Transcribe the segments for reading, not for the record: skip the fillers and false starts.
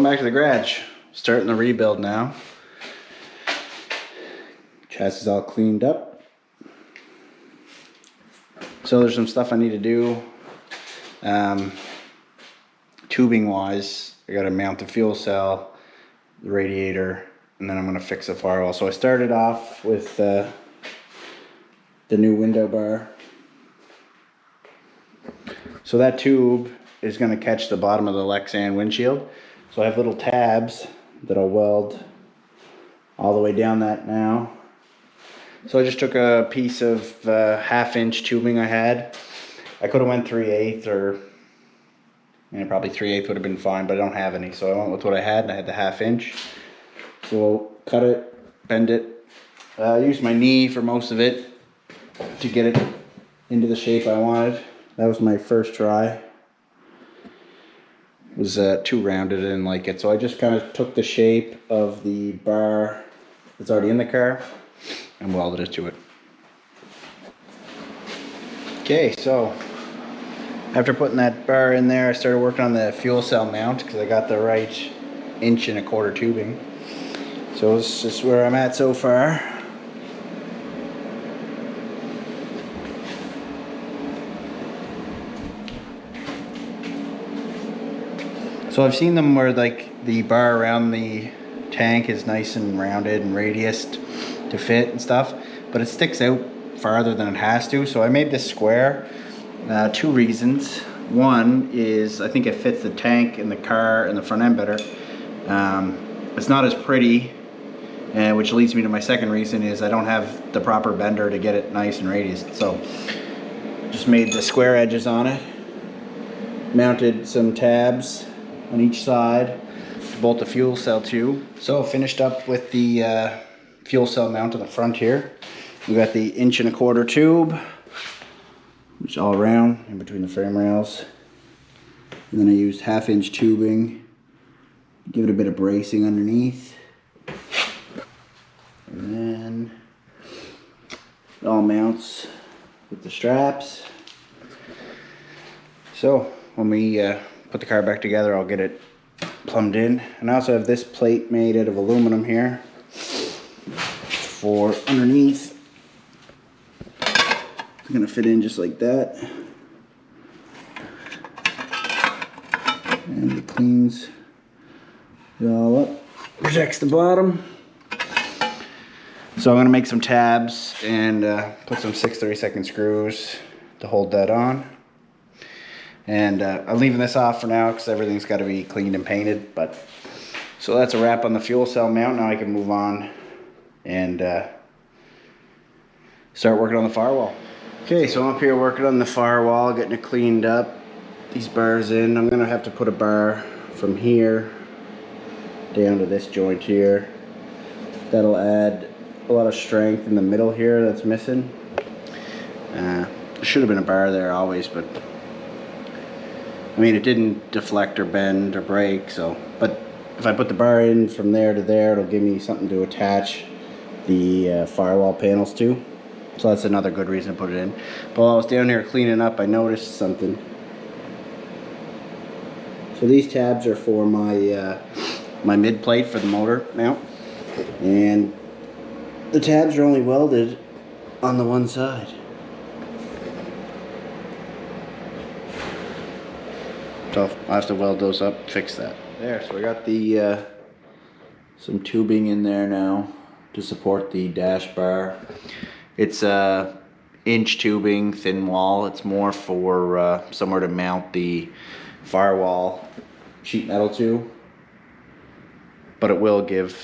Welcome back to the garage. Starting the rebuild now. Chassis is all cleaned up. So there's some stuff I need to do. Tubing wise, I gotta mount the fuel cell, the radiator, and then I'm gonna fix the firewall. So I started off with the new window bar. So that tube is gonna catch the bottom of the Lexan windshield. So I have little tabs that I'll weld all the way down that now. So I just took a piece of 1/2-inch tubing I had. I could have went 3/8 or probably 3/8 would have been fine, but I don't have any. So I went with what I had, and I had the 1/2-inch. So I'll cut it, bend it. I used my knee for most of it to get it into the shape I wanted. That was my first try. It was too rounded, I didn't like it. So I just kind of took the shape of the bar that's already in the car and welded it to it. Okay, so after putting that bar in there, I started working on the fuel cell mount because I got the right 1.25 inch tubing. So this is where I'm at so far. So I've seen them where like the bar around the tank is nice and rounded and radiused to fit and stuff, but it sticks out farther than it has to. So I made this square. 2 reasons. One is I think it fits the tank and the car and the front end better. It's not as pretty, which leads me to my second reason is I don't have the proper bender to get it nice and radiused. So just made the square edges on it, mounted some tabs on each side to bolt the fuel cell to. So finished up with the fuel cell mount on the front here. We got the 1.25 inch tube, which is all around in between the frame rails. And then I used 1/2-inch tubing, give it a bit of bracing underneath. And then it all mounts with the straps. So when we put the car back together, I'll get it plumbed in. And I also have this plate made out of aluminum here for underneath. It's gonna fit in just like that. And it cleans it all up, protects the bottom. So I'm gonna make some tabs and put some 6/32 screws to hold that on. And I'm leaving this off for now because everything's got to be cleaned and painted. But so that's a wrap on the fuel cell mount. Now I can move on and start working on the firewall. Okay, so I'm up here working on the firewall, getting it cleaned up. These bars in. I'm gonna have to put a bar from here down to this joint here. That'll add a lot of strength in the middle here that's missing. There should have been a bar there always, but I mean, it didn't deflect or bend or break, so, but if I put the bar in from there to there, it'll give me something to attach the firewall panels to. So that's another good reason to put it in. But while I was down here cleaning up, I noticed something. So these tabs are for my my mid plate for the motor mount, and the tabs are only welded on the one side. So I'll have to weld those up, fix that. There, so I got the some tubing in there now to support the dash bar. It's 1-inch tubing, thin wall. It's more for somewhere to mount the firewall sheet metal to, but it will give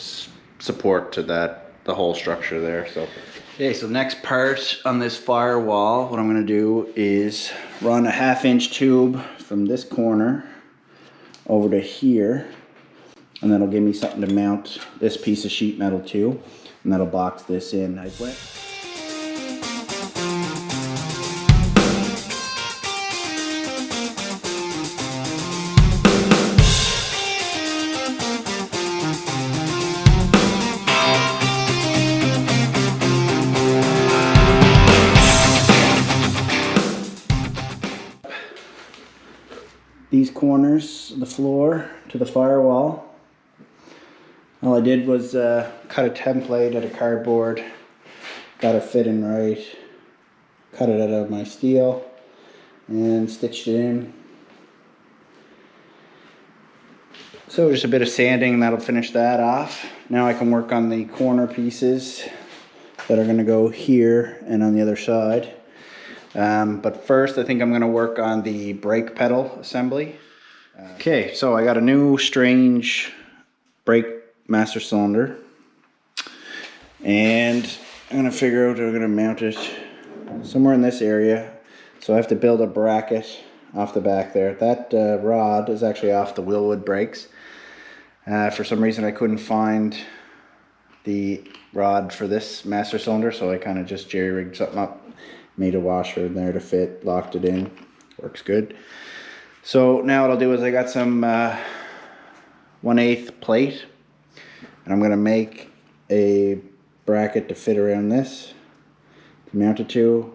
support to the whole structure there. So okay, so next part on this firewall, what I'm going to do is run a 1/2-inch tube from this corner over to here, and that'll give me something to mount this piece of sheet metal to, and that'll box this in nicely. These corners, the floor to the firewall, All I did was cut a template out of cardboard, got it fitting right, cut it out of my steel, and stitched it in. So just a bit of sanding, that'll finish that off. Now I can work on the corner pieces that are going to go here and on the other side. But first I think I'm going to work on the brake pedal assembly. Okay, so I got a new strange brake master cylinder. And I'm going to figure out how I'm going to mount it somewhere in this area. So I have to build a bracket off the back there. That rod is actually off the Wilwood brakes. For some reason I couldn't find the rod for this master cylinder, so I kind of just jerry-rigged something up, made a washer in there to fit, locked it in, works good. So now what I'll do is I got some 1/8 plate, and I'm going to make a bracket to fit around this to mount it to,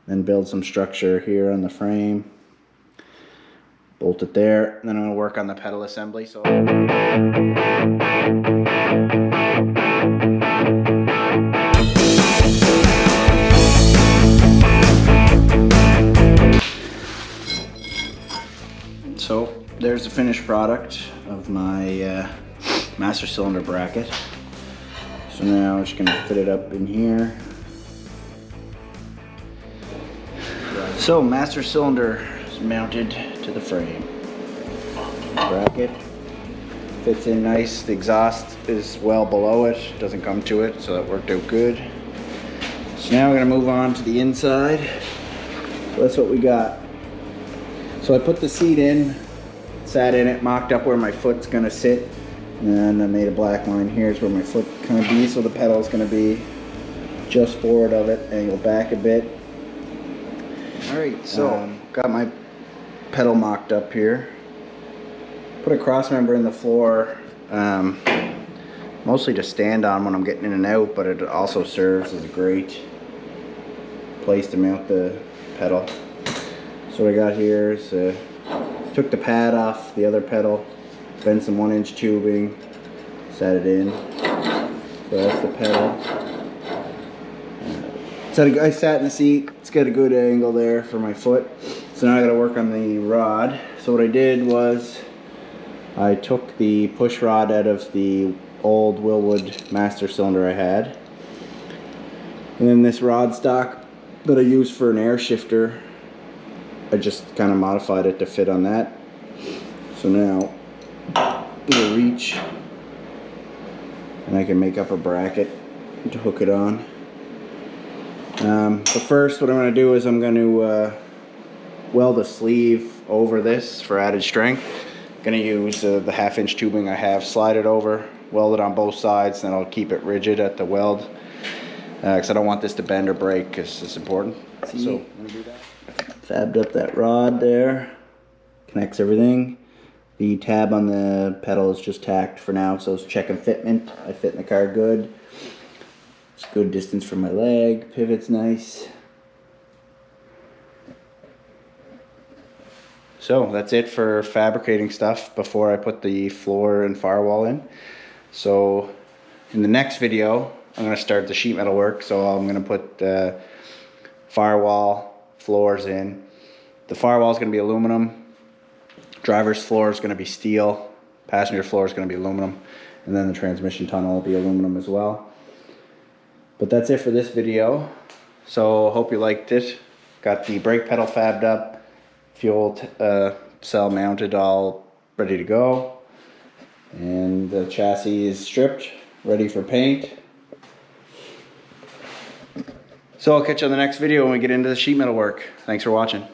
then build some structure here on the frame, bolt it there, and then I'm going to work on the pedal assembly. So there's the finished product of my master cylinder bracket. So now I'm just going to fit it up in here. So master cylinder is mounted to the frame. Bracket fits in nice. The exhaust is well below it, doesn't come to it, so that worked out good. So now we're going to move on to the inside. So that's what we got. So I put the seat in, sat in it, mocked up where my foot's going to sit, and then I made a black line. Here's where my foot kind of be, so the pedal is going to be just forward of it, angle back a bit. Alright, so got my pedal mocked up here. Put a cross member in the floor, mostly to stand on when I'm getting in and out, but it also serves as a great place to mount the pedal. So what I got here is took the pad off the other pedal, bent some 1-inch tubing, set it in. So that's the pedal. So I sat in the seat, it's got a good angle there for my foot. So now I gotta work on the rod. So what I did was I took the push rod out of the old Wilwood master cylinder I had. And then this rod stock that I use for an air shifter, I just kind of modified it to fit on that. So now it'll reach and I can make up a bracket to hook it on. But first what I'm going to do is I'm going to weld a sleeve over this for added strength. I'm going to use the 1/2-inch tubing I have, slide it over, weld it on both sides, and I'll keep it rigid at the weld because I don't want this to bend or break because it's important. So I'm going to do that. Fabbed up that rod there, connects everything. The tab on the pedal is just tacked for now, so it's checking fitment. I fit in the car good. It's good distance from my leg, pivot's nice. So that's it for fabricating stuff before I put the floor and firewall in. So in the next video, I'm going to start the sheet metal work. So I'm going to put the firewall, floors in. The firewall is going to be aluminum. Driver's floor is going to be steel. Passenger floor is going to be aluminum. And then the transmission tunnel will be aluminum as well. But that's it for this video. So hope you liked it. Got the brake pedal fabbed up. Fuel cell mounted, all ready to go. And the chassis is stripped, ready for paint. So I'll catch you on the next video when we get into the sheet metal work. Thanks for watching.